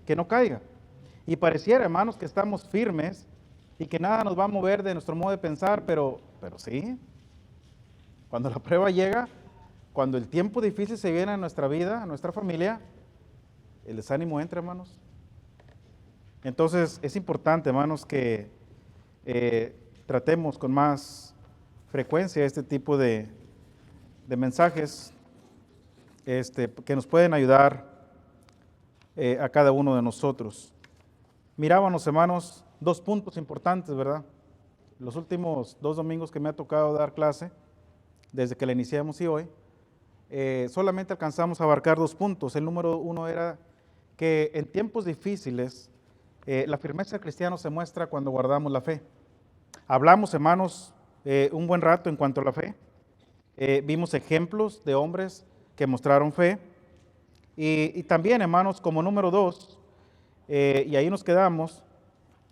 que no caiga. Y pareciera, hermanos, que estamos firmes y que nada nos va a mover de nuestro modo de pensar, pero sí, cuando la prueba llega, cuando el tiempo difícil se viene a nuestra vida, a nuestra familia, el desánimo entra, hermanos. Entonces es importante, hermanos, que tratemos con más frecuencia este tipo de mensajes que nos pueden ayudar a cada uno de nosotros. Mirábamos, hermanos, 2 puntos importantes, ¿verdad? Los últimos 2 domingos que me ha tocado dar clase, desde que la iniciamos y hoy, solamente alcanzamos a abarcar 2 puntos. El número 1 era que en tiempos difíciles, la firmeza del cristiano se muestra cuando guardamos la fe. Hablamos, hermanos, un buen rato en cuanto a la fe. Vimos ejemplos de hombres que mostraron fe. Y también, hermanos, como número 2, y ahí nos quedamos,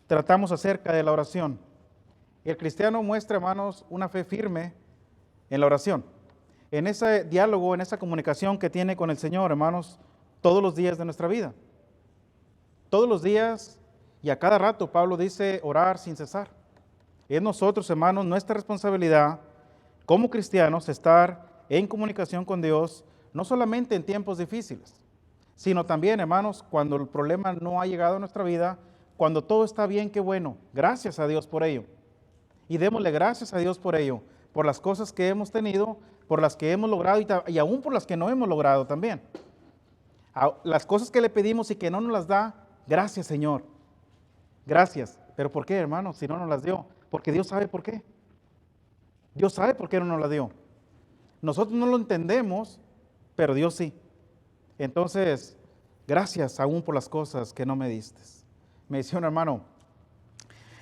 tratamos acerca de la oración. El cristiano muestra, hermanos, una fe firme en la oración. En ese diálogo, en esa comunicación que tiene con el Señor, hermanos, todos los días de nuestra vida. Todos los días y a cada rato, Pablo dice, orar sin cesar. Es nosotros, hermanos, nuestra responsabilidad como cristianos estar en comunicación con Dios, no solamente en tiempos difíciles, sino también, hermanos, cuando el problema no ha llegado a nuestra vida, cuando todo está bien, qué bueno. Gracias a Dios por ello. Y démosle gracias a Dios por ello, por las cosas que hemos tenido, por las que hemos logrado y aún por las que no hemos logrado también. Las cosas que le pedimos y que no nos las da, gracias, Señor. Gracias. ¿Pero por qué, hermanos, si no nos las dio? Porque Dios sabe por qué. Dios sabe por qué no nos las dio. Nosotros no lo entendemos, pero Dios sí. Entonces, gracias aún por las cosas que no me diste. Me decía un hermano,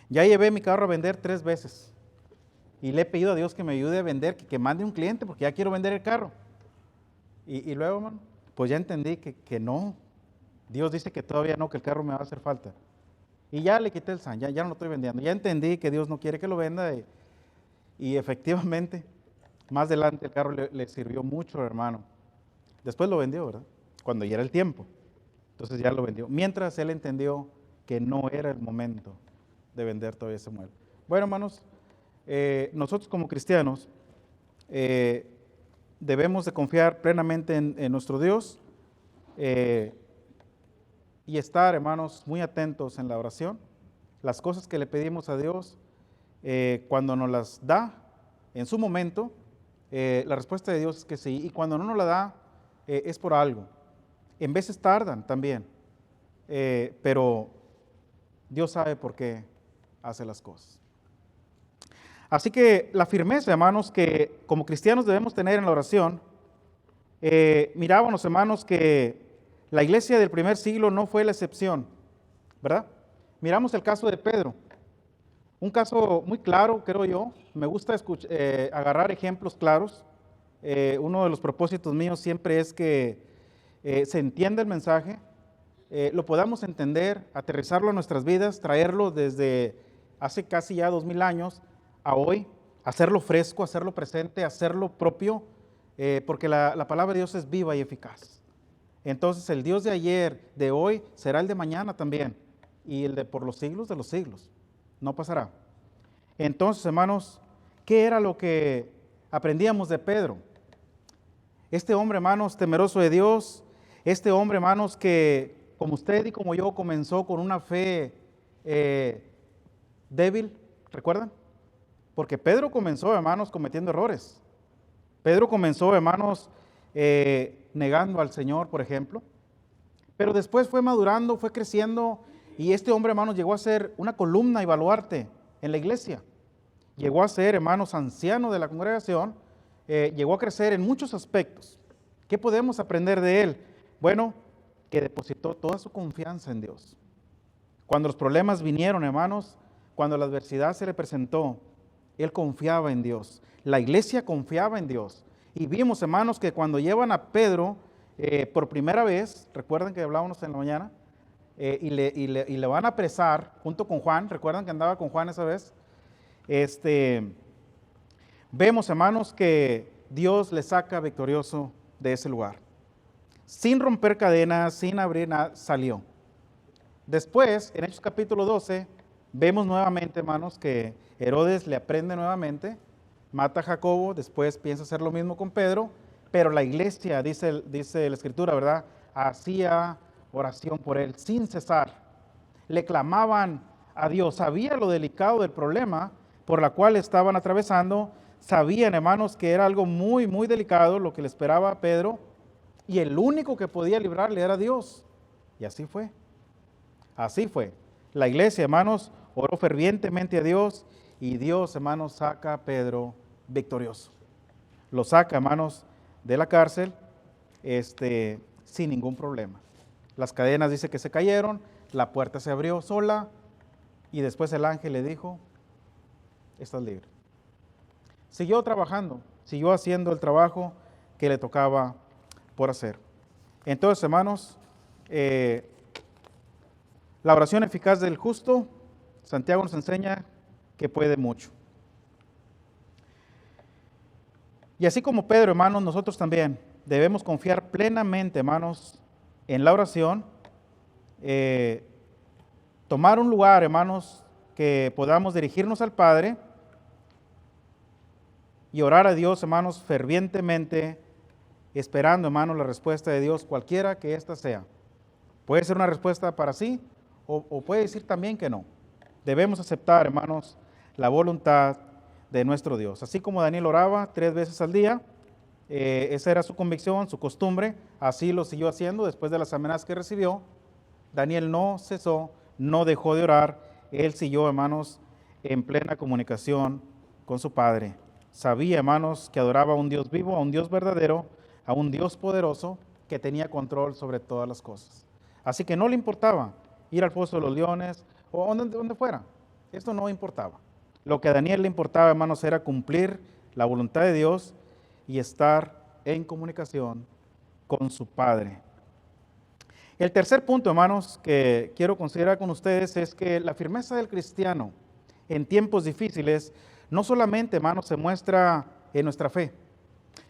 ya llevé mi carro a vender 3 veces y le he pedido a Dios que me ayude a vender, que mande un cliente porque ya quiero vender el carro. Y luego, hermano, pues ya entendí que no. Dios dice que todavía no, que el carro me va a hacer falta. Y ya le quité el SAN, ya no lo estoy vendiendo. Ya entendí que Dios no quiere que lo venda y efectivamente, más adelante el carro le sirvió mucho, hermano. Después lo vendió, ¿verdad? Cuando ya era el tiempo. Entonces ya lo vendió. Mientras él entendió que no era el momento de vender todavía ese mueble. Bueno, hermanos, nosotros como cristianos debemos de confiar plenamente en nuestro Dios y estar, hermanos, muy atentos en la oración. Las cosas que le pedimos a Dios, cuando nos las da en su momento, la respuesta de Dios es que sí. Y cuando no nos la da, es por algo. En veces tardan también, pero Dios sabe por qué hace las cosas. Así que la firmeza, hermanos, que como cristianos debemos tener en la oración, mirábamos, hermanos, que la iglesia del primer siglo no fue la excepción, ¿verdad? Miramos el caso de Pedro, un caso muy claro, creo yo. Me gusta agarrar ejemplos claros. Uno de los propósitos míos siempre es que se entienda el mensaje, lo podamos entender, aterrizarlo a nuestras vidas, traerlo desde hace casi ya 2000 años a hoy, hacerlo fresco, hacerlo presente, hacerlo propio, porque la palabra de Dios es viva y eficaz. Entonces el Dios de ayer, de hoy, será el de mañana también, y el de por los siglos de los siglos, no pasará. Entonces, hermanos, ¿qué era lo que aprendíamos de Pedro? Este hombre, hermanos, temeroso de Dios, este hombre, hermanos, que como usted y como yo comenzó con una fe débil, ¿recuerdan? Porque Pedro comenzó, hermanos, cometiendo errores. Pedro comenzó, hermanos, negando al Señor, por ejemplo. Pero después fue madurando, fue creciendo, y este hombre, hermanos, llegó a ser una columna y baluarte en la iglesia. Llegó a ser, hermanos, anciano de la congregación, llegó a crecer en muchos aspectos. ¿Qué podemos aprender de él? Bueno, que depositó toda su confianza en Dios. Cuando los problemas vinieron, hermanos, cuando la adversidad se le presentó, él confiaba en Dios. La iglesia confiaba en Dios. Y vimos, hermanos, que cuando llevan a Pedro por primera vez, recuerdan que hablábamos en la mañana, y le van a apresar junto con Juan, recuerdan que andaba con Juan esa vez. Vemos, hermanos, que Dios le saca victorioso de ese lugar. Sin romper cadenas, sin abrir nada, salió. Después, en Hechos capítulo 12, vemos nuevamente, hermanos, que Herodes le aprende nuevamente, mata a Jacobo, después piensa hacer lo mismo con Pedro, pero la iglesia, dice la Escritura, ¿verdad?, hacía oración por él sin cesar. Le clamaban a Dios, sabía lo delicado del problema por la cual estaban atravesando, sabían, hermanos, que era algo muy, muy delicado lo que le esperaba a Pedro, y el único que podía librarle era Dios. Y así fue. Así fue. La iglesia, hermanos, oró fervientemente a Dios, y Dios, hermanos, saca a Pedro victorioso. Lo saca, hermanos, de la cárcel, sin ningún problema. Las cadenas dice que se cayeron, la puerta se abrió sola, y después el ángel le dijo, estás libre. Siguió trabajando, siguió haciendo el trabajo que le tocaba por hacer. Entonces, hermanos, la oración eficaz del justo, Santiago nos enseña que puede mucho. Y así como Pedro, hermanos, nosotros también debemos confiar plenamente, hermanos, en la oración, tomar un lugar, hermanos, que podamos dirigirnos al Padre y orar a Dios, hermanos, fervientemente, esperando, hermanos, la respuesta de Dios, cualquiera que ésta sea. Puede ser una respuesta para sí, o puede decir también que no. Debemos aceptar, hermanos, la voluntad de nuestro Dios. Así como Daniel oraba 3 veces al día, esa era su convicción, su costumbre, así lo siguió haciendo después de las amenazas que recibió. Daniel no cesó, no dejó de orar, él siguió, hermanos, en plena comunicación con su Padre. Sabía, hermanos, que adoraba a un Dios vivo, a un Dios verdadero, a un Dios poderoso que tenía control sobre todas las cosas. Así que no le importaba ir al foso de los leones o donde fuera. Esto no importaba. Lo que a Daniel le importaba, hermanos, era cumplir la voluntad de Dios y estar en comunicación con su Padre. El tercer punto, hermanos, que quiero considerar con ustedes es que la firmeza del cristiano en tiempos difíciles no solamente, hermanos, se muestra en nuestra fe,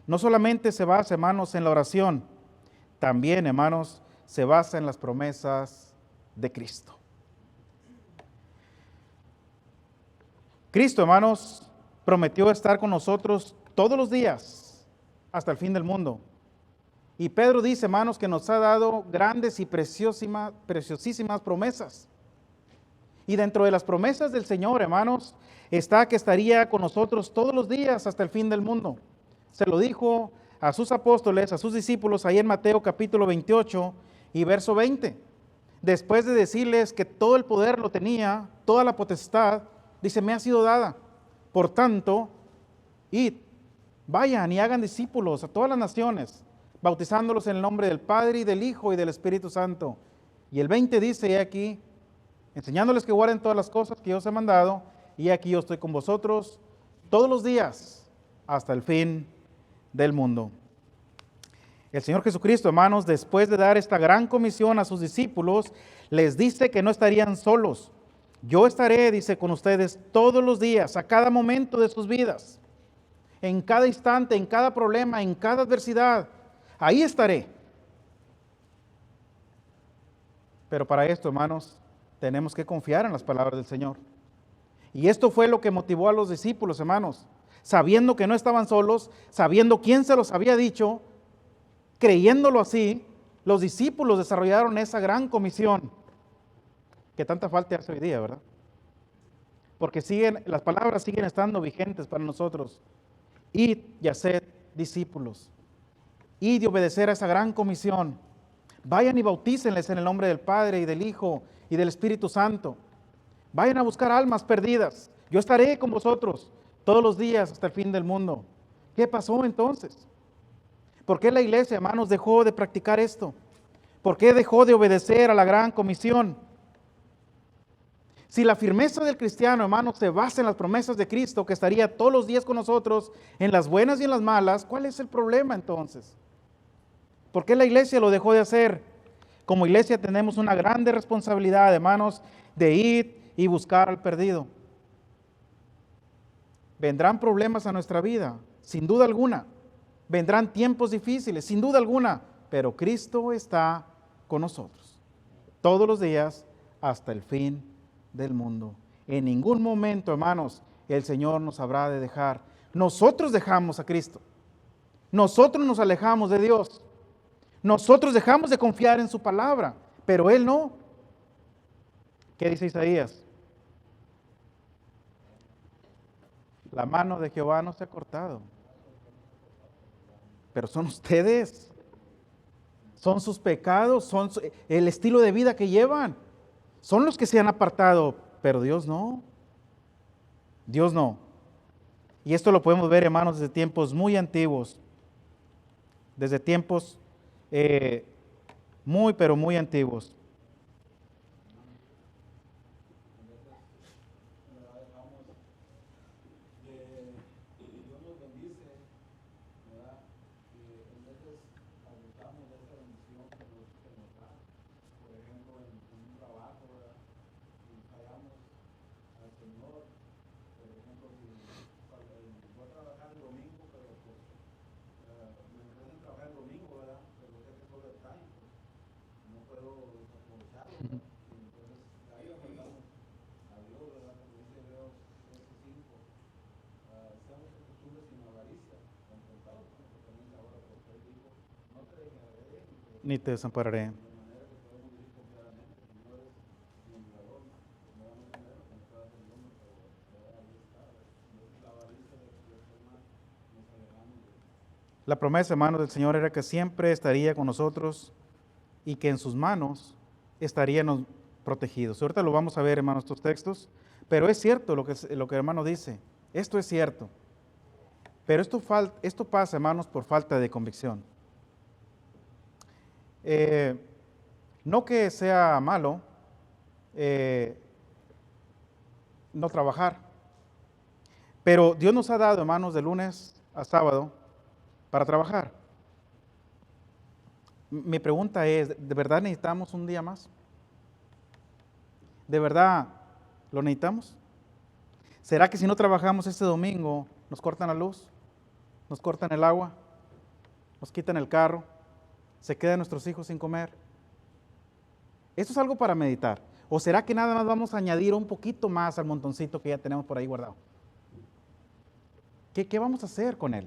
no solamente se basa, hermanos, en la oración, también, hermanos, se basa en las promesas de Cristo. Cristo, hermanos, prometió estar con nosotros todos los días hasta el fin del mundo. Y Pedro dice, hermanos, que nos ha dado grandes y preciosísimas promesas. Y dentro de las promesas del Señor, hermanos, está que estaría con nosotros todos los días hasta el fin del mundo. Se lo dijo a sus apóstoles, a sus discípulos, ahí en Mateo capítulo 28 y verso 20. Después de decirles que todo el poder lo tenía, toda la potestad, dice, me ha sido dada. Por tanto, id, vayan y hagan discípulos a todas las naciones, bautizándolos en el nombre del Padre y del Hijo y del Espíritu Santo. Y el 20 dice, he aquí, enseñándoles que guarden todas las cosas que yo os he mandado, y aquí yo estoy con vosotros todos los días hasta el fin del mundo. El Señor Jesucristo, hermanos, después de dar esta gran comisión a sus discípulos, les dice que no estarían solos. Yo estaré, dice, con ustedes todos los días, a cada momento de sus vidas, en cada instante, en cada problema, en cada adversidad. Ahí estaré. Pero para esto, hermanos, tenemos que confiar en las palabras del Señor. Y esto fue lo que motivó a los discípulos, hermanos, sabiendo que no estaban solos, sabiendo quién se los había dicho, creyéndolo así, los discípulos desarrollaron esa gran comisión que tanta falta hace hoy día, ¿verdad? Porque las palabras siguen estando vigentes para nosotros. Id y haced discípulos. Id y obedecer a esa gran comisión. Vayan y bautícenles en el nombre del Padre y del Hijo y del Espíritu Santo. Vayan a buscar almas perdidas. Yo estaré con vosotros todos los días hasta el fin del mundo. ¿Qué pasó entonces? ¿Por qué la iglesia, hermanos, dejó de practicar esto? ¿Por qué dejó de obedecer a la gran comisión? Si la firmeza del cristiano, hermanos, se basa en las promesas de Cristo, que estaría todos los días con nosotros, en las buenas y en las malas, ¿cuál es el problema entonces? ¿Por qué la iglesia lo dejó de hacer? Como iglesia tenemos una grande responsabilidad, hermanos, de ir y buscar al perdido. Vendrán problemas a nuestra vida, sin duda alguna. Vendrán tiempos difíciles, sin duda alguna. Pero Cristo está con nosotros todos los días hasta el fin del mundo. En ningún momento, hermanos, el Señor nos habrá de dejar. Nosotros dejamos a Cristo. Nosotros nos alejamos de Dios. Nosotros dejamos de confiar en su palabra, pero Él no. ¿Qué dice Isaías? La mano de Jehová no se ha cortado. Pero son ustedes. Son sus pecados, son el estilo de vida que llevan. Son los que se han apartado, pero Dios no. Dios no. Y esto lo podemos ver, hermanos, desde tiempos muy antiguos. Desde tiempos muy, pero muy antiguos. Ni te desampararé. La promesa, hermanos, del Señor era que siempre estaría con nosotros y que en sus manos estaríamos protegidos. Ahorita lo vamos a ver, hermanos, estos textos, pero es cierto lo que el hermano dice. Esto es cierto. Pero esto pasa, hermanos, por falta de convicción. No que sea malo no trabajar, pero Dios nos ha dado, hermanos, de lunes a sábado para trabajar. Mi pregunta es, ¿de verdad necesitamos un día más? ¿De verdad lo necesitamos? ¿Será que si no trabajamos este domingo nos cortan la luz? ¿Nos cortan el agua? ¿Nos quitan el carro? ¿Se quedan nuestros hijos sin comer? Esto es algo para meditar. ¿O será que nada más vamos a añadir un poquito más al montoncito que ya tenemos por ahí guardado? ¿Qué vamos a hacer con él?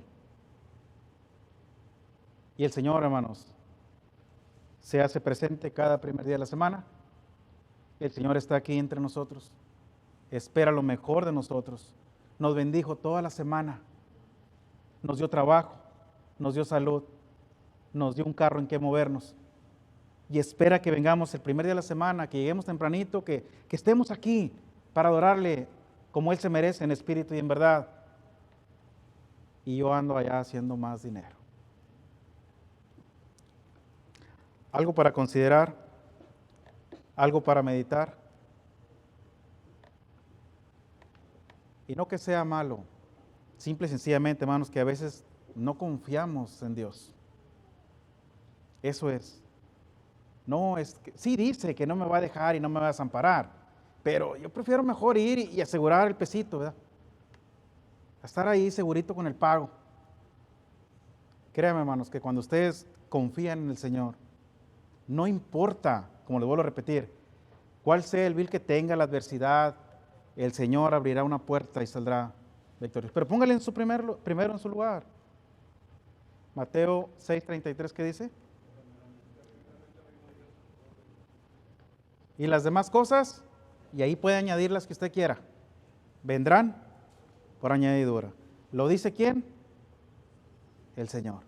Y el Señor, hermanos, se hace presente cada primer día de la semana. El Señor está aquí entre nosotros. Espera lo mejor de nosotros. Nos bendijo toda la semana. Nos dio trabajo, nos dio salud, nos dio un carro en que movernos. Y espera que vengamos el primer día de la semana, que lleguemos tempranito, que estemos aquí para adorarle como Él se merece en espíritu y en verdad. Y yo ando allá haciendo más dinero. Algo para considerar, algo para meditar. Y no que sea malo, simple y sencillamente, hermanos, que a veces no confiamos en Dios. Eso es. No, es que sí dice que no me va a dejar y no me va a desamparar, pero yo prefiero mejor ir y asegurar el pesito, ¿verdad? A estar ahí segurito con el pago. Créanme, hermanos, que cuando ustedes confían en el Señor, no importa, como les vuelvo a repetir, cuál sea el vil que tenga la adversidad, el Señor abrirá una puerta y saldrá victorioso. Pero póngale en su primero en su lugar. Mateo 6:33, ¿qué dice? Y las demás cosas, y ahí puede añadir las que usted quiera, vendrán por añadidura. ¿Lo dice quién? El Señor.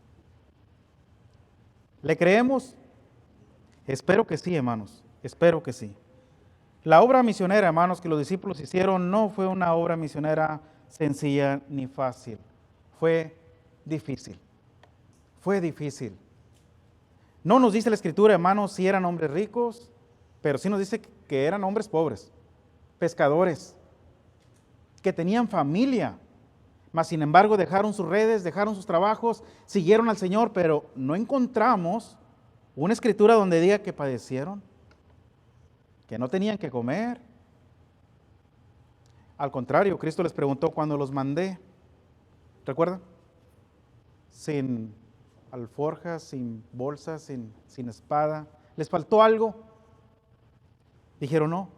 ¿Le creemos? Espero que sí, hermanos, espero que sí. La obra misionera, hermanos, que los discípulos hicieron no fue una obra misionera sencilla ni fácil. Fue difícil. Fue difícil. No nos dice la Escritura, hermanos, si eran hombres ricos, pero sí nos dice que eran hombres pobres, pescadores, que tenían familia, mas sin embargo dejaron sus redes, dejaron sus trabajos, siguieron al Señor, pero no encontramos una Escritura donde diga que padecieron, que no tenían que comer. Al contrario, Cristo les preguntó cuando los mandé, ¿recuerdan? Sin alforjas, sin bolsas, sin espada. ¿Les faltó algo? Dijeron no.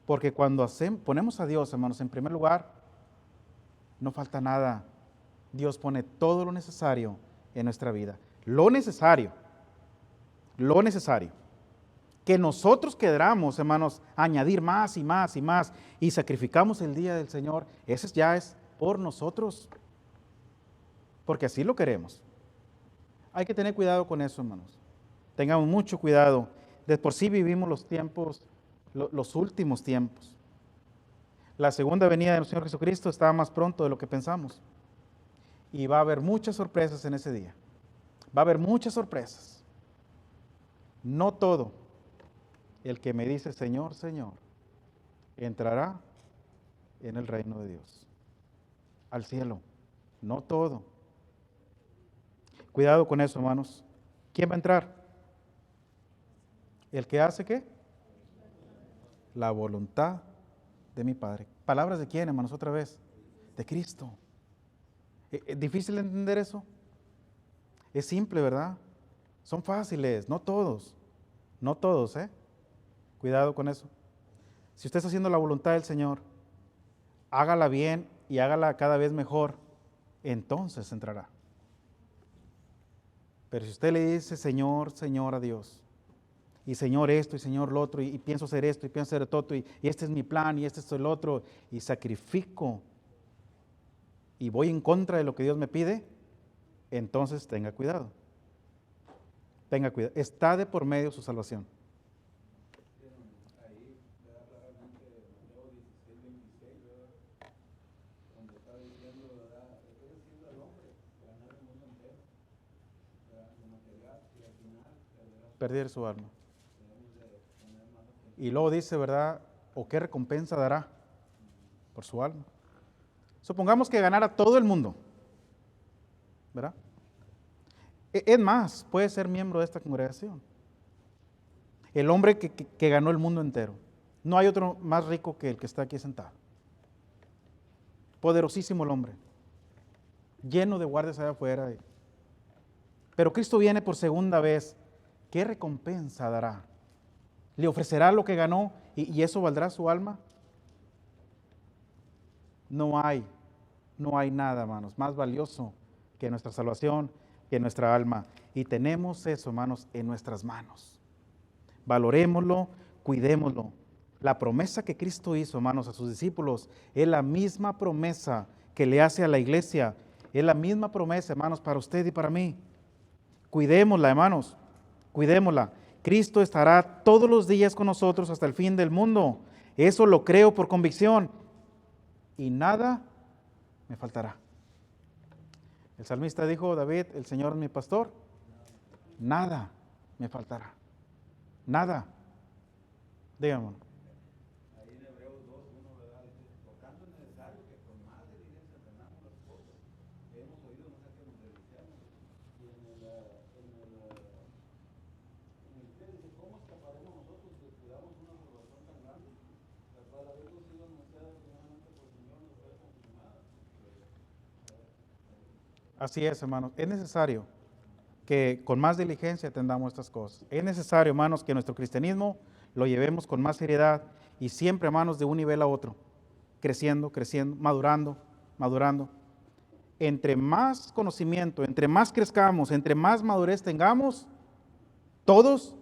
Porque cuando ponemos a Dios, hermanos, en primer lugar, no falta nada. Dios pone todo lo necesario en nuestra vida. Lo necesario. Que nosotros queramos, hermanos, añadir más y más y más y sacrificamos el día del Señor, ese ya es por nosotros. Porque así lo queremos. Hay que tener cuidado con eso, hermanos. Tengamos mucho cuidado. De por sí vivimos los tiempos, los últimos tiempos. La segunda venida de nuestro Señor Jesucristo está más pronto de lo que pensamos. Y va a haber muchas sorpresas en ese día. Va a haber muchas sorpresas. No todo el que me dice Señor, Señor, entrará en el reino de Dios, al cielo. No todo. Cuidado con eso, hermanos. ¿Quién va a entrar? ¿El que hace qué? La voluntad de mi Padre. ¿Palabras de quién, hermanos? Otra vez. De Cristo. ¿Es difícil entender eso? Es simple, ¿verdad? Son fáciles, no todos. No todos, ¿eh? Cuidado con eso. Si usted está haciendo la voluntad del Señor, hágala bien y hágala cada vez mejor, entonces entrará. Pero si usted le dice Señor, Señor a Dios, y Señor esto, y Señor lo otro, y pienso hacer esto, y pienso hacer todo, y este es mi plan, y este es el otro, y sacrifico, y voy en contra de lo que Dios me pide, entonces tenga cuidado. Tenga cuidado. Está de por medio su salvación. Perder su alma. Y luego dice, ¿verdad? ¿O qué recompensa dará por su alma? Supongamos que ganara todo el mundo, ¿verdad? Es más, puede ser miembro de esta congregación. El hombre que ganó el mundo entero. No hay otro más rico que el que está aquí sentado. Poderosísimo el hombre. Lleno de guardias allá afuera. Pero Cristo viene por segunda vez. ¿Qué recompensa dará? ¿Le ofrecerá lo que ganó y eso valdrá su alma? No hay nada, hermanos, más valioso que nuestra salvación, que nuestra alma. Y tenemos eso, hermanos, en nuestras manos. Valorémoslo, cuidémoslo. La promesa que Cristo hizo, hermanos, a sus discípulos es la misma promesa que le hace a la iglesia. Es la misma promesa, hermanos, para usted y para mí. Cuidémosla, hermanos. Cuidémosla. Cristo estará todos los días con nosotros hasta el fin del mundo. Eso lo creo por convicción. Y nada me faltará. El salmista dijo, David, el Señor es mi pastor. Nada me faltará. Nada. Dígame. Ahí en Hebreos 2:1, ¿verdad? Dice, por tanto es necesario que con más diligencia aprendamos las cosas que hemos oído, no saquemos de desearnos. Y en el 3 dice, ¿cómo escaparemos nosotros si descuidamos una salvación tan grande? La cual habiendo sido anunciada primeramente por el Señor nos fue confirmada. Así es, hermanos. Es necesario que con más diligencia atendamos estas cosas. Es necesario, hermanos, que nuestro cristianismo lo llevemos con más seriedad y siempre, hermanos, de un nivel a otro, creciendo, madurando. Entre más conocimiento, entre más crezcamos, entre más madurez tengamos, todos,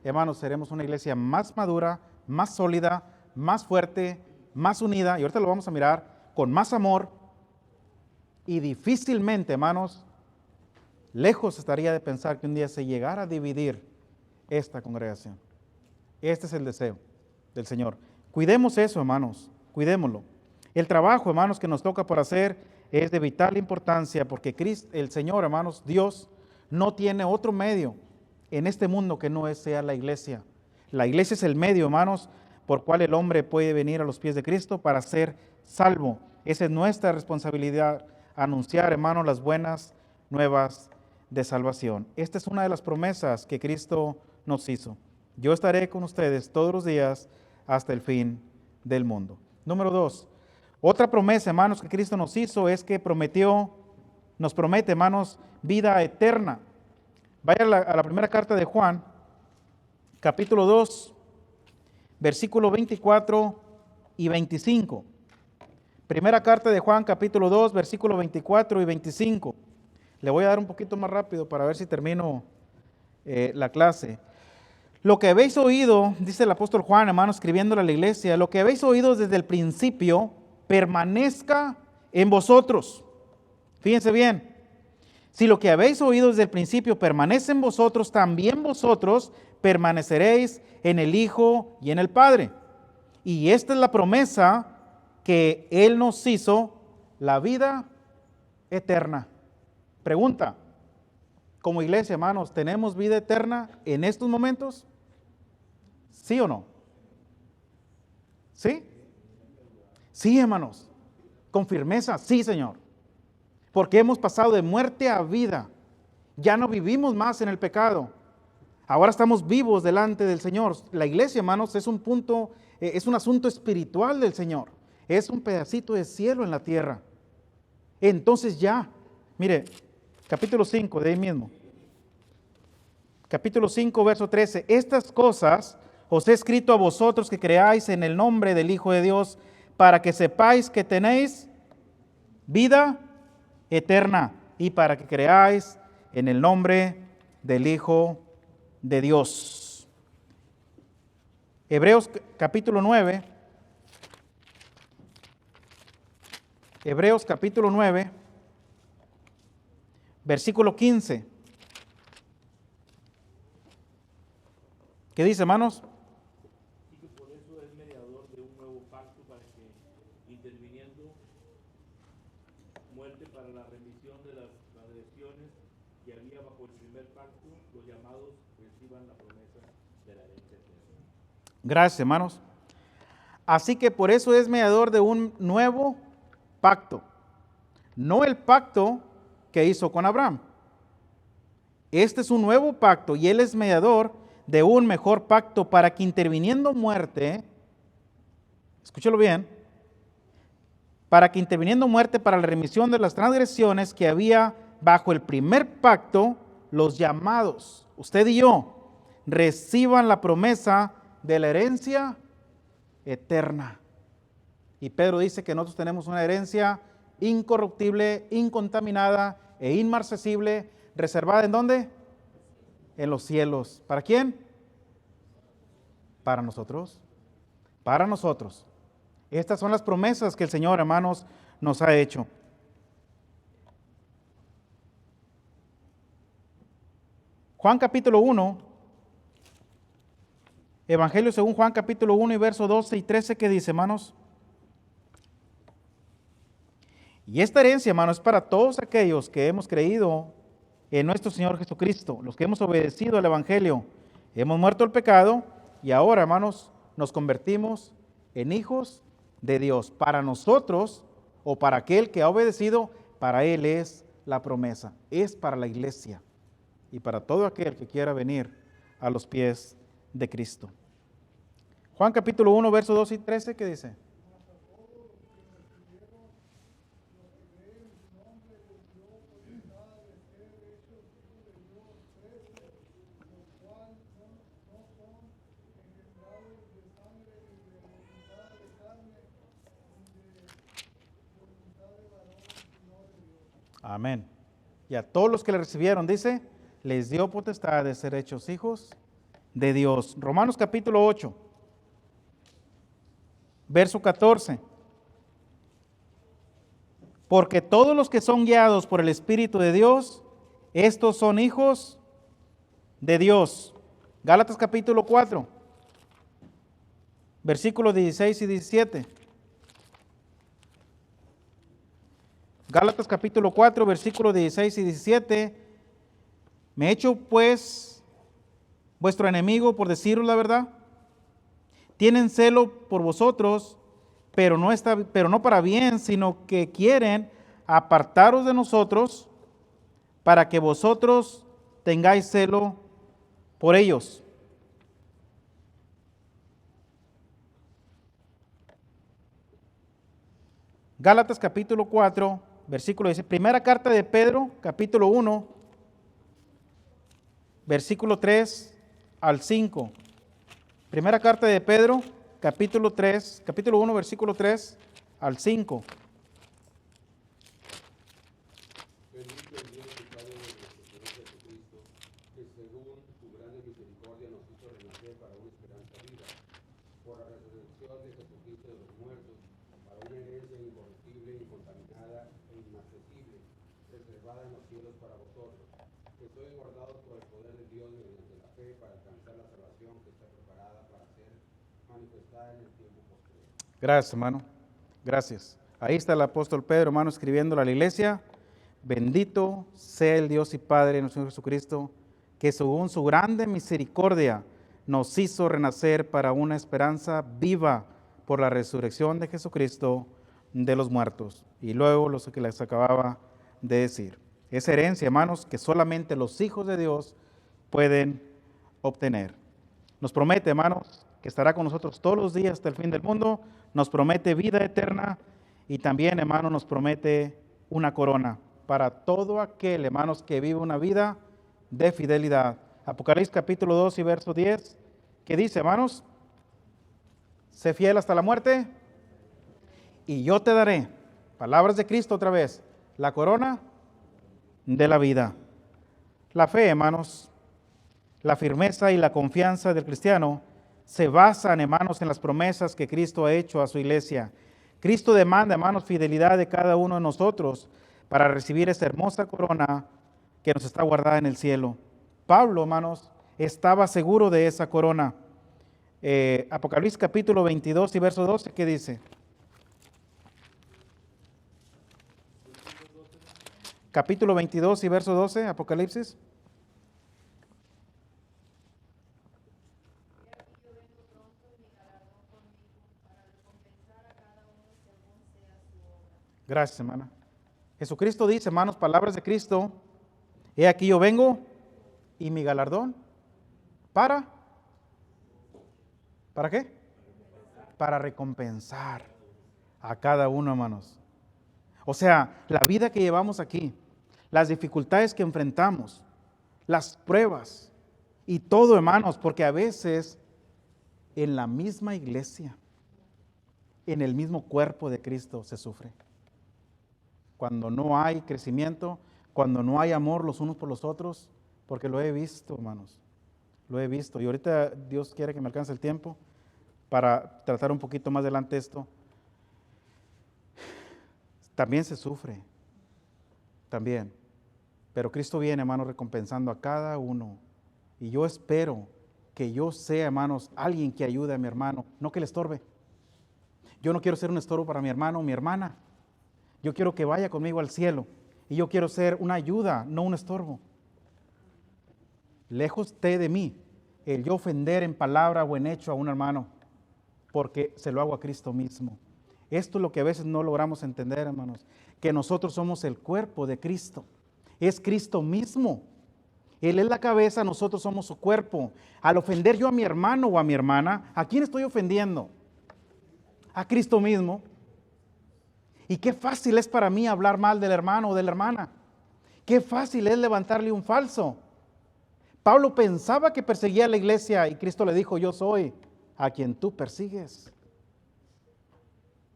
hermanos, seremos una iglesia más madura, más sólida, más fuerte, más unida, y ahorita lo vamos a mirar, con más amor, y difícilmente, hermanos, lejos estaría de pensar que un día se llegara a dividir esta congregación. Este es el deseo del Señor. Cuidemos eso, hermanos, cuidémoslo. El trabajo, hermanos, que nos toca por hacer es de vital importancia porque Cristo, el Señor, hermanos, Dios, no tiene otro medio en este mundo que no sea la iglesia. La iglesia es el medio, hermanos, por cual el hombre puede venir a los pies de Cristo para ser salvo. Esa es nuestra responsabilidad, anunciar, hermanos, las buenas nuevas de salvación. Esta es una de las promesas que Cristo nos hizo. Yo estaré con ustedes todos los días hasta el fin del mundo. Número 2. Otra promesa, hermanos, que Cristo nos hizo es que nos promete, hermanos, vida eterna. Vaya a la primera carta de Juan, capítulo 2, versículo 24 y 25. Primera carta de Juan, capítulo 2, versículo 24 y 25. Le voy a dar un poquito más rápido para ver si termino la clase. Lo que habéis oído, dice el apóstol Juan, hermano, escribiéndole a la iglesia, lo que habéis oído desde el principio, permanezca en vosotros. Fíjense bien, si lo que habéis oído desde el principio permanece en vosotros, también vosotros permaneceréis en el Hijo y en el Padre. Y esta es la promesa que Él nos hizo, la vida eterna. Pregunta, como iglesia, hermanos, ¿tenemos vida eterna en estos momentos? ¿Sí o no? ¿Sí? Sí, hermanos. Con firmeza, sí, Señor. Porque hemos pasado de muerte a vida. Ya no vivimos más en el pecado. Ahora estamos vivos delante del Señor. La iglesia, hermanos, es un punto, es un asunto espiritual del Señor. Es un pedacito de cielo en la tierra. Entonces ya, mire, capítulo 5 de ahí mismo. Capítulo 5, verso 13. Estas cosas os he escrito a vosotros que creáis en el nombre del Hijo de Dios, para que sepáis que tenéis vida eterna y para que creáis en el nombre del Hijo de Dios. Hebreos capítulo 9. Hebreos capítulo 9, versículo 15. ¿Qué dice, hermanos? Y que por eso es mediador de un nuevo pacto para que, interviniendo muerte para la remisión de las transgresiones que había bajo el primer pacto, los llamados reciban la promesa de la herencia eterna. Gracias, hermanos. Así que por eso es mediador de un nuevo pacto. No el pacto que hizo con Abraham. Este es un nuevo pacto y Él es mediador de un mejor pacto para que interviniendo muerte, escúchelo bien, para que interviniendo muerte para la remisión de las transgresiones que había bajo el primer pacto, los llamados, usted y yo, reciban la promesa de la herencia eterna. Y Pedro dice que nosotros tenemos una herencia incorruptible, incontaminada e inmarcesible, reservada ¿en dónde? En los cielos. ¿Para quién? Para nosotros. Para nosotros. Estas son las promesas que el Señor, hermanos, nos ha hecho. Juan capítulo 1, Evangelio según Juan capítulo 1 y verso 12 y 13, ¿qué dice, hermanos? Y esta herencia, hermanos, es para todos aquellos que hemos creído en nuestro Señor Jesucristo, los que hemos obedecido al Evangelio, hemos muerto al pecado y ahora, hermanos, nos convertimos en hijos de Dios. Para nosotros, o para aquel que ha obedecido, para él es la promesa, es para la iglesia y para todo aquel que quiera venir a los pies de Cristo. Juan capítulo 1, verso 2 y 13, ¿qué dice? Amén. Y a todos los que le recibieron, dice, les dio potestad de ser hechos hijos de Dios. Romanos capítulo 8, verso 14. Porque todos los que son guiados por el Espíritu de Dios, estos son hijos de Dios. Gálatas capítulo 4, versículos 16 y 17. Gálatas capítulo 4, versículos 16 y 17. Me he hecho pues vuestro enemigo por deciros la verdad. Tienen celo por vosotros, pero no para bien, sino que quieren apartaros de nosotros para que vosotros tengáis celo por ellos. Gálatas capítulo 4, versículo dice, primera carta de Pedro, capítulo 1, versículo 3 al 5. Primera carta de Pedro, capítulo 3, capítulo 1, versículo 3 al 5. Bendito el Dios y Padre de nuestro Señor Jesucristo, que según su grande misericordia nos hizo renacer para una esperanza viva, por la resurrección de Jesucristo de los muertos, para una herencia incorruptible, incontaminada e inaccesible, reservada en los cielos para vosotros, que sois guardados por el poder de Dios mediante la fe para alcanzar la salvación que está preparada para ser manifestada en el tiempo posterior. Gracias, hermano. Gracias. Ahí está el apóstol Pedro, hermano, escribiéndole a la iglesia. Bendito sea el Dios y Padre de nuestro Señor Jesucristo, que según su grande misericordia nos hizo renacer para una esperanza viva por la resurrección de Jesucristo de los muertos. Y luego lo que les acababa de decir. Esa herencia, hermanos, que solamente los hijos de Dios pueden obtener. Nos promete, hermanos, que estará con nosotros todos los días hasta el fin del mundo. Nos promete vida eterna y también, hermanos, nos promete una corona para todo aquel, hermanos, que vive una vida de fidelidad. Apocalipsis capítulo 2 y verso 10, ¿qué dice, hermanos? Sé fiel hasta la muerte y yo te daré, palabras de Cristo otra vez, la corona de la vida. La fe, hermanos, la firmeza y la confianza del cristiano se basan, hermanos, en las promesas que Cristo ha hecho a su iglesia. Cristo demanda, hermanos, fidelidad de cada uno de nosotros para recibir esa hermosa corona que nos está guardada en el cielo. Pablo, hermanos, estaba seguro de esa corona. Apocalipsis capítulo 22 y verso 12, ¿qué dice? Capítulo 22 y verso 12, Apocalipsis. Gracias, hermana. Jesucristo dice, hermanos, palabras de Cristo, he aquí yo vengo y mi galardón, ¿para qué? Para recompensar a cada uno, hermanos. O sea, la vida que llevamos aquí, las dificultades que enfrentamos, las pruebas y todo, hermanos, porque a veces en la misma iglesia, en el mismo cuerpo de Cristo se sufre. Cuando no hay crecimiento, cuando no hay amor los unos por los otros, porque lo he visto, hermanos, lo he visto. Y ahorita Dios quiere que me alcance el tiempo para tratar un poquito más adelante esto. También se sufre, también. Pero Cristo viene, hermanos, recompensando a cada uno. Y yo espero que yo sea, hermanos, alguien que ayude a mi hermano, no que le estorbe. Yo no quiero ser un estorbo para mi hermano o mi hermana. Yo quiero que vaya conmigo al cielo. Y yo quiero ser una ayuda, no un estorbo. Lejos esté de mí el yo ofender en palabra o en hecho a un hermano, porque se lo hago a Cristo mismo. Esto es lo que a veces no logramos entender, hermanos, que nosotros somos el cuerpo de Cristo. Es Cristo mismo. Él es la cabeza, nosotros somos su cuerpo. Al ofender yo a mi hermano o a mi hermana, ¿a quién estoy ofendiendo? A Cristo mismo. Y qué fácil es para mí hablar mal del hermano o de la hermana. Qué fácil es levantarle un falso. Pablo pensaba que perseguía a la iglesia y Cristo le dijo, yo soy a quien tú persigues.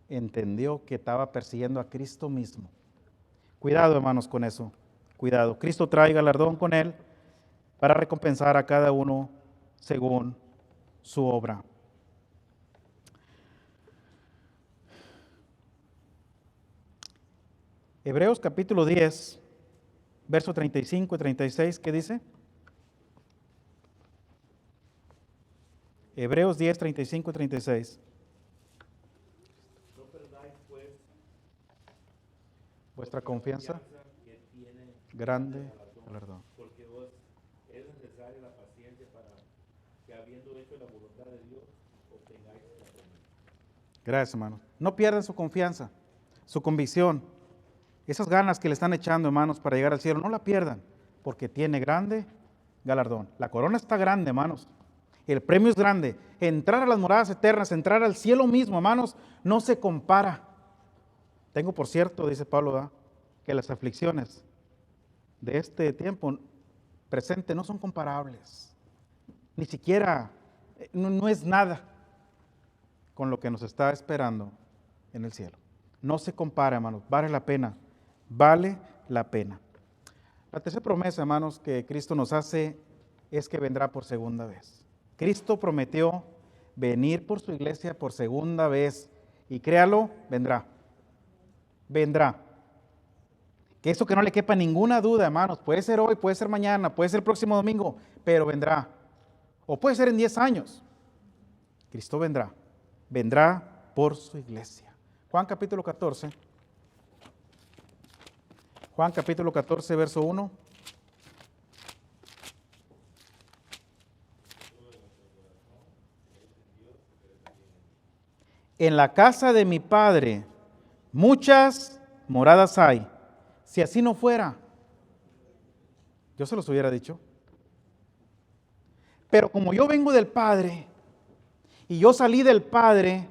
Entendió que estaba persiguiendo a Cristo mismo. Cuidado, hermanos, con eso. Cuidado. Cristo trae galardón con él para recompensar a cada uno según su obra. Hebreos capítulo 10, verso 35 y 36, ¿qué dice? Hebreos 10, 35 y 36. No perdáis, pues, Vuestra confianza que tiene grande galardón. porque os es necesaria la paciencia para que, habiendo hecho la voluntad de Dios, obtengáis la promesa. Gracias, hermanos. No pierdan su confianza, su convicción. Esas ganas que le están echando, hermanos, para llegar al cielo, no la pierdan, porque tiene grande galardón. La corona está grande, hermanos. El premio es grande. Entrar a las moradas eternas, entrar al cielo mismo, hermanos, no se compara. Tengo por cierto, dice Pablo, ¿verdad?, que las aflicciones de este tiempo presente no son comparables. Ni siquiera no es nada con lo que nos está esperando en el cielo. No se compara, hermanos, vale la pena, vale la pena. La tercera promesa, hermanos, que Cristo nos hace es que vendrá por segunda vez. Cristo prometió venir por su iglesia por segunda vez y créalo, vendrá. Vendrá. Que eso que no le quepa ninguna duda, hermanos, puede ser hoy, puede ser mañana, puede ser el próximo domingo, pero vendrá. O puede ser en 10 años. Cristo vendrá. Vendrá por su iglesia. Juan capítulo 14. Juan capítulo 14, verso 1. En la casa de mi Padre muchas moradas hay. Si así no fuera, yo se los hubiera dicho. Pero como yo vengo del Padre, y yo salí del Padre,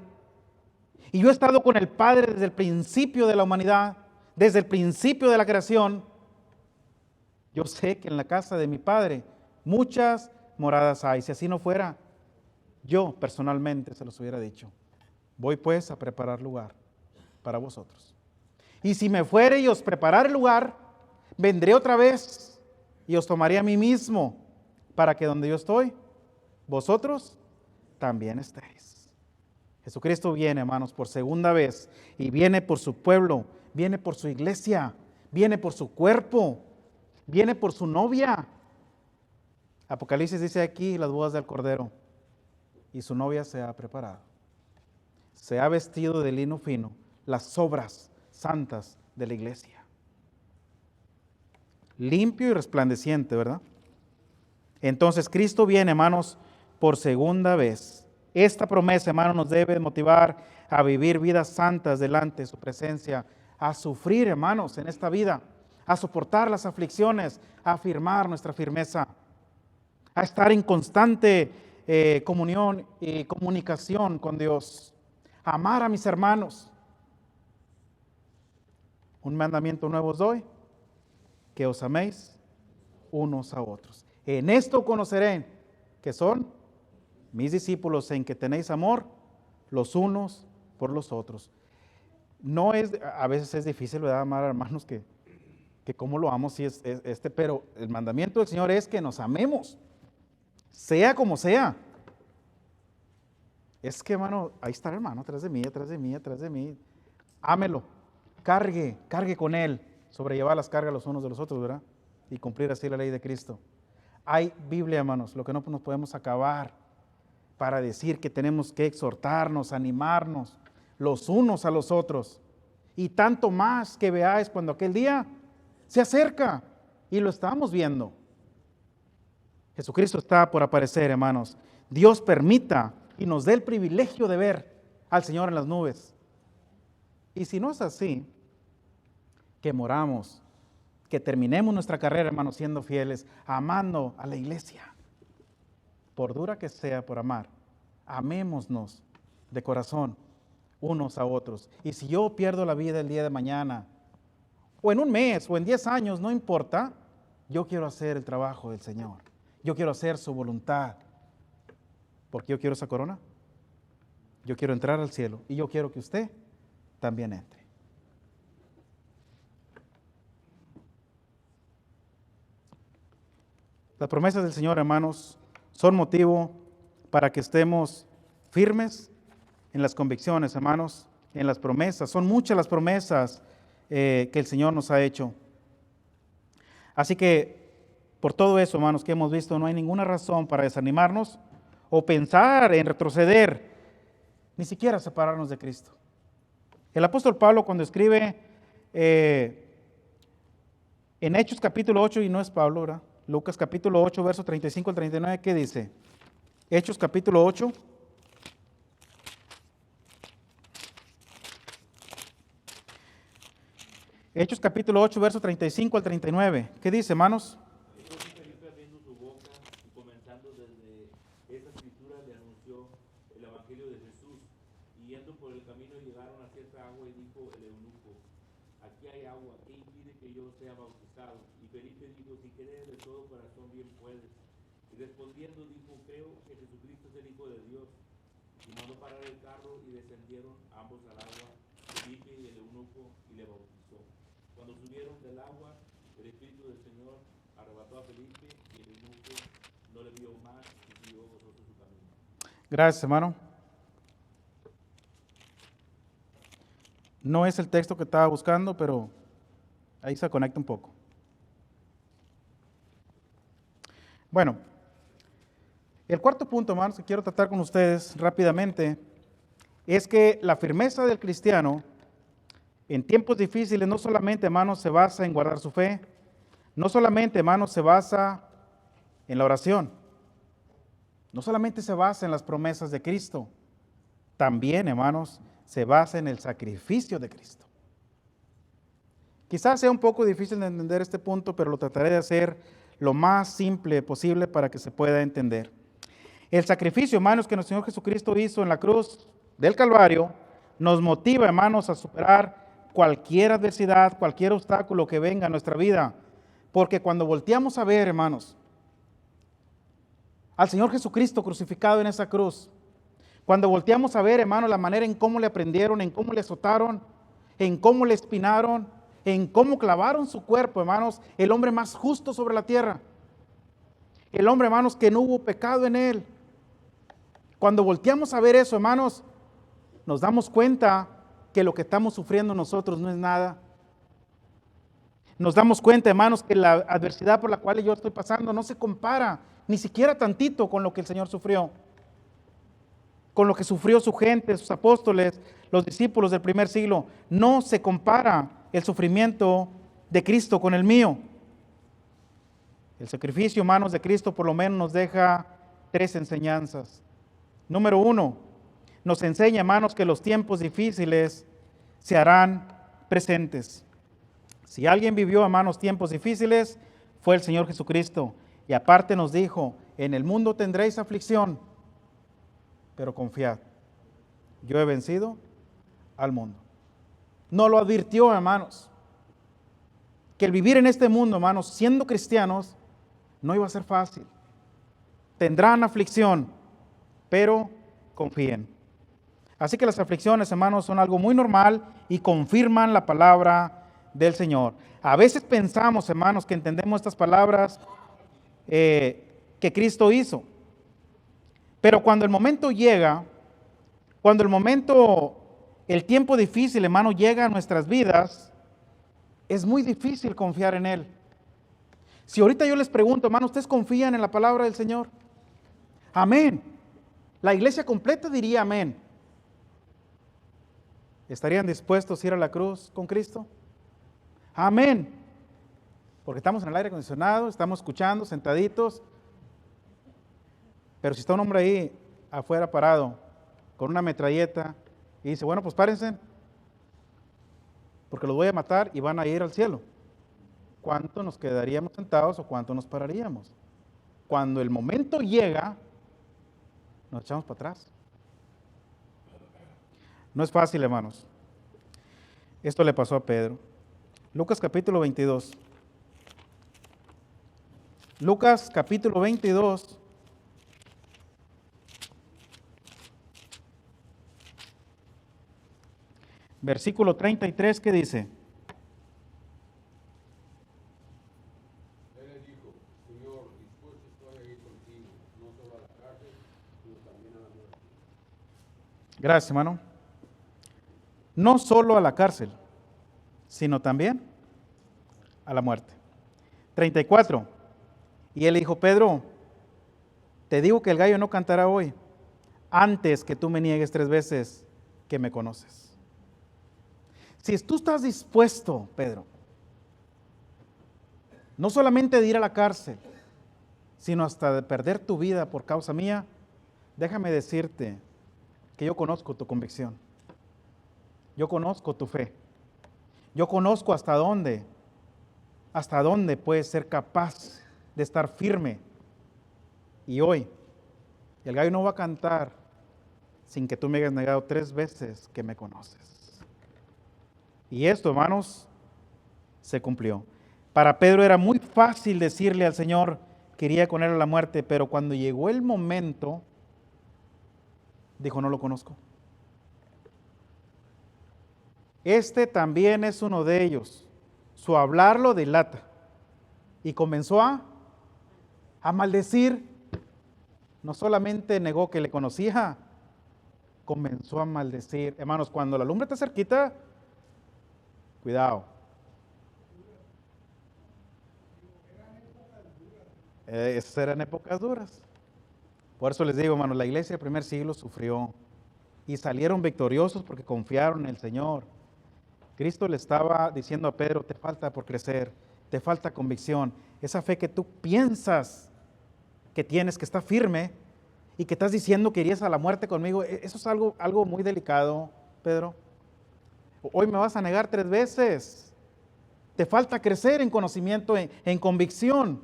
y yo he estado con el Padre desde el principio de la humanidad, desde el principio de la creación, yo sé que en la casa de mi Padre muchas moradas hay. Si así no fuera, yo personalmente se los hubiera dicho. Voy pues a preparar lugar para vosotros. Y si me fuere y os preparar el lugar, vendré otra vez y os tomaré a mí mismo, para que donde yo estoy, vosotros también estéis. Jesucristo viene, hermanos, por segunda vez, y viene por su pueblo, viene por su iglesia, viene por su cuerpo, viene por su novia. Apocalipsis dice aquí las bodas del Cordero, y su novia se ha preparado. Se ha vestido de lino fino, las obras santas de la iglesia. Limpio y resplandeciente, ¿verdad? Entonces Cristo viene, hermanos, por segunda vez. Esta promesa, hermanos, nos debe motivar a vivir vidas santas delante de su presencia, a sufrir, hermanos, en esta vida, a soportar las aflicciones, a afirmar nuestra firmeza, a estar en constante comunión y comunicación con Dios, a amar a mis hermanos. Un mandamiento nuevo os doy, que os améis unos a otros. En esto conoceré que son mis discípulos, en que tenéis amor los unos por los otros. No es, a veces es difícil, ¿verdad?, amar a hermanos que cómo lo amo, si es pero el mandamiento del Señor es que nos amemos, sea como sea. Es que, hermano, ahí está el hermano, atrás de mí, atrás de mí, atrás de mí. Ámelo, cargue con él, sobrellevar las cargas los unos de los otros, ¿verdad? Y cumplir así la ley de Cristo. Hay Biblia, hermanos, lo que no nos podemos acabar para decir que tenemos que exhortarnos, animarnos los unos a los otros. Y tanto más que veáis cuando aquel día se acerca, y lo estamos viendo. Jesucristo está por aparecer, hermanos. Dios permita y nos dé el privilegio de ver al Señor en las nubes. Y si no es así, que moramos, que terminemos nuestra carrera, hermanos, siendo fieles, amando a la iglesia. Por dura que sea por amar, amémonos de corazón unos a otros. Y si yo pierdo la vida el día de mañana, o en un mes, o en 10 años, no importa, yo quiero hacer el trabajo del Señor. Yo quiero hacer su voluntad. Porque yo quiero esa corona. Yo quiero entrar al cielo. Y yo quiero que usted también entre. Las promesas del Señor, hermanos, son motivo para que estemos firmes en las convicciones, hermanos, en las promesas. Son muchas las promesas que el Señor nos ha hecho. Así que, por todo eso, hermanos, que hemos visto, no hay ninguna razón para desanimarnos o pensar en retroceder, ni siquiera separarnos de Cristo. El apóstol Pablo, cuando escribe en Hechos capítulo 8, y no es Pablo, ¿verdad?, Lucas capítulo 8, versos 35 al 39, ¿qué dice? Hechos capítulo 8. Hechos capítulo 8, versos 35 al 39. ¿Qué dice, hermanos? Entonces Felipe, abriendo su boca y comenzando desde esa escritura, le anunció el evangelio de Jesús. Y yendo por el camino llegaron a cierta agua y dijo el eunuco: aquí hay agua, ¿qué impide que yo sea bautizado? Y Felipe dijo: si crees de todo corazón, bien puedes. Y respondiendo dijo, creo que Jesucristo es el Hijo de Dios. Y mandó parar el carro y descendieron ambos al agua, Felipe y el eunuco, y le bautizó. Cuando subieron del agua, el Espíritu del Señor arrebató a Felipe y el eunuco no le vio más y siguió gozoso su camino. Gracias, hermano. No es el texto que estaba buscando, pero ahí se conecta un poco. Bueno, el cuarto punto, hermanos, que quiero tratar con ustedes rápidamente, es que la firmeza del cristiano en tiempos difíciles no solamente, hermanos, se basa en guardar su fe, no solamente, hermanos, se basa en la oración, no solamente se basa en las promesas de Cristo, también, hermanos, se basa en el sacrificio de Cristo. Quizás sea un poco difícil de entender este punto, pero lo trataré de hacer lo más simple posible para que se pueda entender. El sacrificio, hermanos, que nuestro Señor Jesucristo hizo en la cruz del Calvario, nos motiva, hermanos, a superar cualquier adversidad, cualquier obstáculo que venga a nuestra vida. Porque cuando volteamos a ver, hermanos, al Señor Jesucristo crucificado en esa cruz, cuando volteamos a ver, hermanos, la manera en cómo le prendieron, en cómo le azotaron, en cómo le espinaron, en cómo clavaron su cuerpo, hermanos, el hombre más justo sobre la tierra, el hombre, hermanos, que no hubo pecado en él. Cuando volteamos a ver eso, hermanos, nos damos cuenta que lo que estamos sufriendo nosotros no es nada. Nos damos cuenta, hermanos, que la adversidad por la cual yo estoy pasando no se compara ni siquiera tantito con lo que el Señor sufrió, con lo que sufrió su gente, sus apóstoles, los discípulos del primer siglo. No se compara el sufrimiento de Cristo con el mío. El sacrificio, hermanos, de Cristo por lo menos nos deja 3 enseñanzas. Número 1, nos enseña, hermanos, que los tiempos difíciles se harán presentes. Si alguien vivió, hermanos, tiempos difíciles, fue el Señor Jesucristo. Y aparte nos dijo, en el mundo tendréis aflicción, pero confiad, yo he vencido al mundo. Nos lo advirtió, hermanos, que el vivir en este mundo, hermanos, siendo cristianos, no iba a ser fácil. Tendrán aflicción, pero confíen. Así que las aflicciones, hermanos, son algo muy normal y confirman la palabra del Señor. A veces pensamos, hermanos, que entendemos estas palabras que Cristo hizo. Pero cuando el momento llega, cuando el tiempo difícil, hermano, llega a nuestras vidas, es muy difícil confiar en Él. Si ahorita yo les pregunto, hermano, ¿ustedes confían en la palabra del Señor? Amén. La iglesia completa diría amén. ¿Estarían dispuestos a ir a la cruz con Cristo? Amén. Porque estamos en el aire acondicionado, estamos escuchando, sentaditos. Pero si está un hombre ahí afuera parado con una metralleta y dice, bueno, pues párense, porque los voy a matar y van a ir al cielo. ¿Cuánto nos quedaríamos sentados o cuánto nos pararíamos? Cuando el momento llega, nos echamos para atrás. No es fácil, hermanos. Esto le pasó a Pedro. Lucas capítulo 22. Lucas capítulo 22. Versículo 33, ¿qué dice? Él le dijo, Señor, dispuesto estoy a ir contigo, no solo a la cárcel, sino también a la muerte. Gracias, hermano. No solo a la cárcel, sino también a la muerte. 34. Y él le dijo, Pedro, te digo que el gallo no cantará hoy, antes que tú me niegues 3 veces que me conoces. Si tú estás dispuesto, Pedro, no solamente de ir a la cárcel, sino hasta de perder tu vida por causa mía, déjame decirte que yo conozco tu convicción. Yo conozco tu fe. Yo conozco hasta dónde puedes ser capaz de estar firme. Y hoy, el gallo no va a cantar sin que tú me hayas negado 3 veces que me conoces. Y esto, hermanos, se cumplió. Para Pedro era muy fácil decirle al Señor quería con él a la muerte, pero cuando llegó el momento, dijo, no lo conozco. Este también es uno de ellos. Su hablar lo delata. Y comenzó a maldecir. No solamente negó que le conocía, comenzó a maldecir. Hermanos, cuando la lumbre está cerquita, cuidado. Esas eran épocas duras. Por eso les digo, hermanos, la iglesia del primer siglo sufrió y salieron victoriosos porque confiaron en el Señor. Cristo le estaba diciendo a Pedro, te falta por crecer, te falta convicción. Esa fe que tú piensas que tienes, que está firme y que estás diciendo que irías a la muerte conmigo, eso es algo muy delicado, Pedro. Hoy me vas a negar 3 veces. Te falta crecer en conocimiento, en convicción.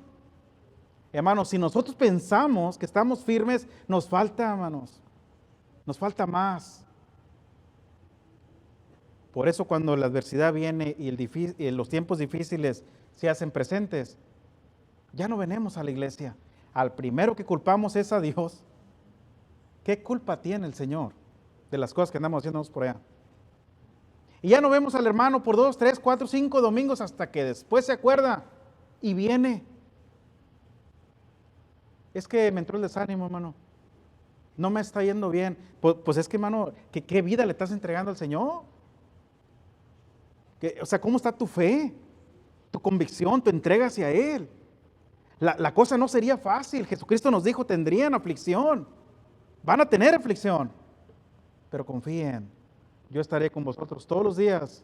Hermanos, si nosotros pensamos que estamos firmes, nos falta, hermanos, nos falta más. Por eso cuando la adversidad viene y los tiempos difíciles se hacen presentes, ya no venimos a la iglesia. Al primero que culpamos es a Dios. ¿Qué culpa tiene el Señor de las cosas que andamos haciendo por allá? Y ya no vemos al hermano por 2, 3, 4, 5 domingos hasta que después se acuerda y viene. Es que me entró el desánimo, hermano. No me está yendo bien. Pues es que, hermano, ¿qué vida le estás entregando al Señor? O sea, ¿cómo está tu fe? Tu convicción, tu entrega hacia Él. La cosa no sería fácil. Jesucristo nos dijo, tendrían aflicción. Van a tener aflicción. Pero confíen, yo estaré con vosotros todos los días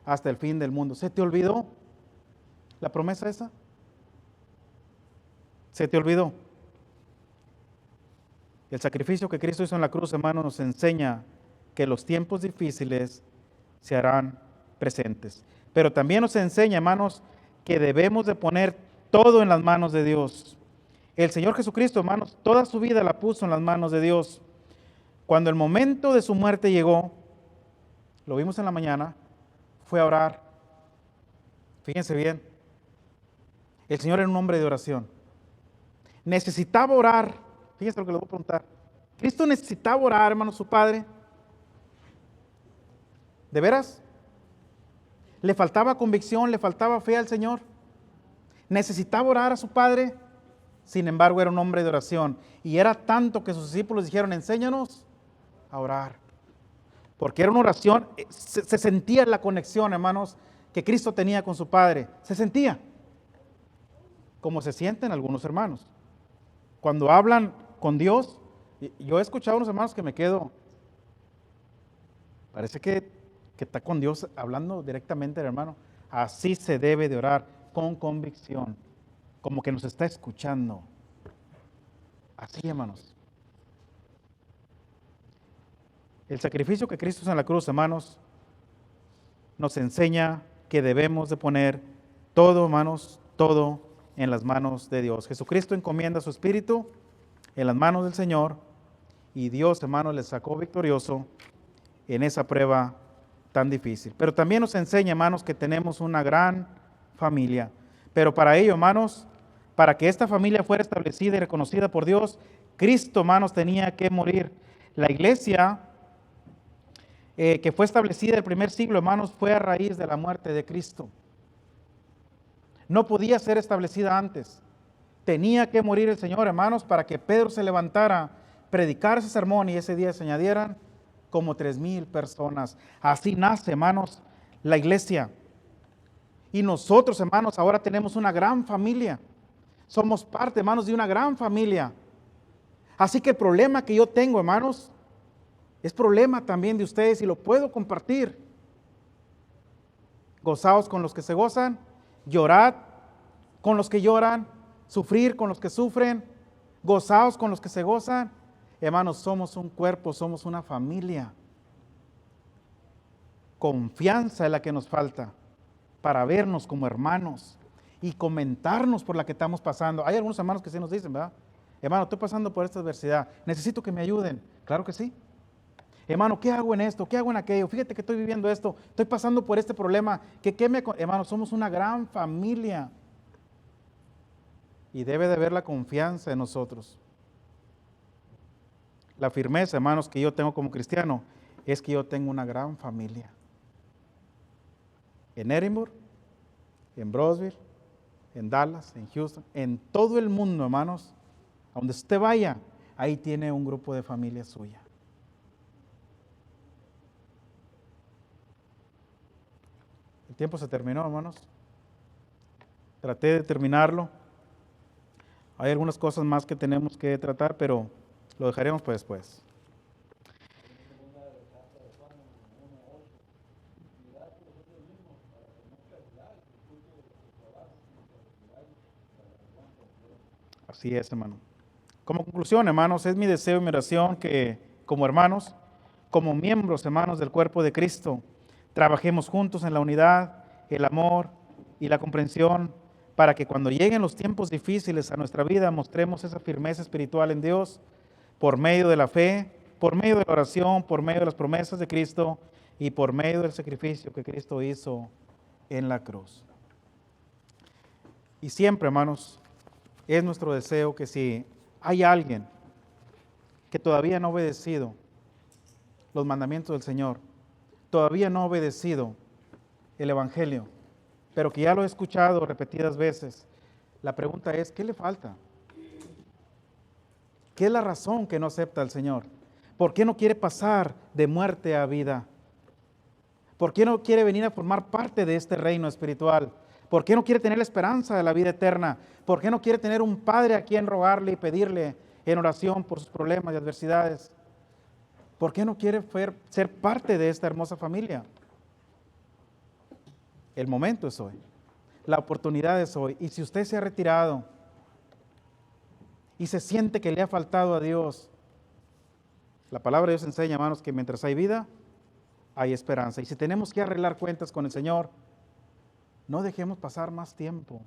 hasta el fin del mundo. ¿Se te olvidó la promesa esa? ¿Se te olvidó? El sacrificio que Cristo hizo en la cruz, hermano, nos enseña que los tiempos difíciles se harán presentes. Pero también nos enseña, hermanos, que debemos de poner todo en las manos de Dios. El Señor Jesucristo, hermanos, toda su vida la puso en las manos de Dios. Cuando el momento de su muerte llegó, lo vimos en la mañana, fue a orar. Fíjense bien, el Señor era un hombre de oración. Necesitaba orar. Fíjense lo que les voy a preguntar. ¿Cristo necesitaba orar, hermano, su Padre? ¿De veras? ¿Le faltaba convicción? ¿Le faltaba fe al Señor? ¿Necesitaba orar a su Padre? Sin embargo, era un hombre de oración. Y era tanto que sus discípulos dijeron, enséñanos a orar. Porque era una oración, se sentía la conexión, hermanos, que Cristo tenía con su Padre. Se sentía. Como se sienten algunos hermanos. Cuando hablan con Dios, yo he escuchado a unos hermanos que me quedo, parece que está con Dios hablando directamente, hermano. Así se debe de orar, con convicción, como que nos está escuchando. Así, hermanos. El sacrificio que Cristo hizo en la cruz, hermanos, nos enseña que debemos de poner todo, hermanos, todo en las manos de Dios. Jesucristo encomienda su espíritu en las manos del Señor y Dios, hermanos, le sacó victorioso en esa prueba tan difícil. Pero también nos enseña, hermanos, que tenemos una gran familia. Pero para ello, hermanos, para que esta familia fuera establecida y reconocida por Dios, Cristo, hermanos, tenía que morir. La iglesia que fue establecida en el primer siglo, hermanos, fue a raíz de la muerte de Cristo. No podía ser establecida antes. Tenía que morir el Señor, hermanos, para que Pedro se levantara, predicara ese sermón y ese día se añadieran como 3,000 personas. Así nace, hermanos, la iglesia. Y nosotros, hermanos, ahora tenemos una gran familia. Somos parte, hermanos, de una gran familia. Así que el problema que yo tengo, hermanos, es problema también de ustedes y lo puedo compartir. Gozaos con los que se gozan, llorad con los que lloran, sufrir con los que sufren, gozaos con los que se gozan. Hermanos, somos un cuerpo, somos una familia. Confianza es la que nos falta para vernos como hermanos y comentarnos por la que estamos pasando. Hay algunos hermanos que sí nos dicen, ¿verdad? Hermano, estoy pasando por esta adversidad, necesito que me ayuden. Claro que sí. Hermano, ¿qué hago en esto? ¿Qué hago en aquello? Fíjate que estoy viviendo esto, estoy pasando por este problema. Hermano, somos una gran familia. Y debe de haber la confianza en nosotros. La firmeza, hermanos, que yo tengo como cristiano es que yo tengo una gran familia. En Edinburgh, en Brownsville, en Dallas, en Houston, en todo el mundo, hermanos, a donde usted vaya, ahí tiene un grupo de familia suya. El tiempo se terminó, hermanos. Traté de terminarlo. Hay algunas cosas más que tenemos que tratar, pero lo dejaremos para después. Así es, hermano. Como conclusión, hermanos, es mi deseo y mi oración que como hermanos, como miembros, hermanos, del cuerpo de Cristo, trabajemos juntos en la unidad, el amor y la comprensión para que cuando lleguen los tiempos difíciles a nuestra vida mostremos esa firmeza espiritual en Dios por medio de la fe, por medio de la oración, por medio de las promesas de Cristo y por medio del sacrificio que Cristo hizo en la cruz. Y siempre, hermanos, es nuestro deseo que si hay alguien que todavía no ha obedecido los mandamientos del Señor, todavía no ha obedecido el Evangelio, pero que ya lo he escuchado repetidas veces, la pregunta es, ¿qué le falta? ¿Qué es la razón que no acepta al Señor? ¿Por qué no quiere pasar de muerte a vida? ¿Por qué no quiere venir a formar parte de este reino espiritual? ¿Por qué no quiere tener la esperanza de la vida eterna? ¿Por qué no quiere tener un Padre a quien rogarle y pedirle en oración por sus problemas y adversidades? ¿Por qué no quiere ser parte de esta hermosa familia? El momento es hoy. La oportunidad es hoy. Y si usted se ha retirado y se siente que le ha faltado a Dios, la palabra de Dios enseña, hermanos, que mientras hay vida, hay esperanza. Y si tenemos que arreglar cuentas con el Señor, no dejemos pasar más tiempo.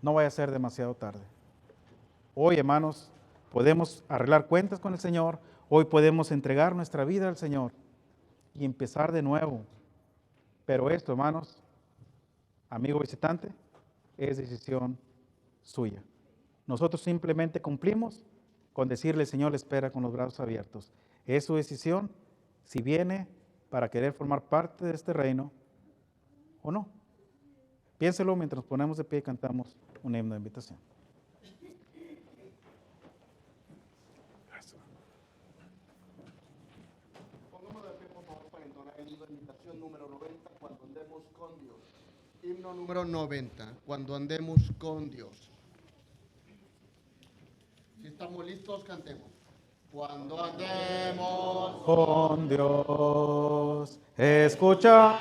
No vaya a ser demasiado tarde. Hoy, hermanos, podemos arreglar cuentas con el Señor. Hoy podemos entregar nuestra vida al Señor y empezar de nuevo. Pero esto, hermanos, amigo visitante, es decisión suya. Nosotros simplemente cumplimos con decirle, el Señor le espera con los brazos abiertos. Es su decisión si viene para querer formar parte de este reino o no. Piénselo mientras nos ponemos de pie y cantamos un himno de invitación. Pongamos de pie, por favor, para entonar el himno de invitación número 90, Cuando andemos con Dios. Himno número 90, Cuando andemos con Dios. Si estamos listos, cantemos. Cuando andemos Con Dios, escucha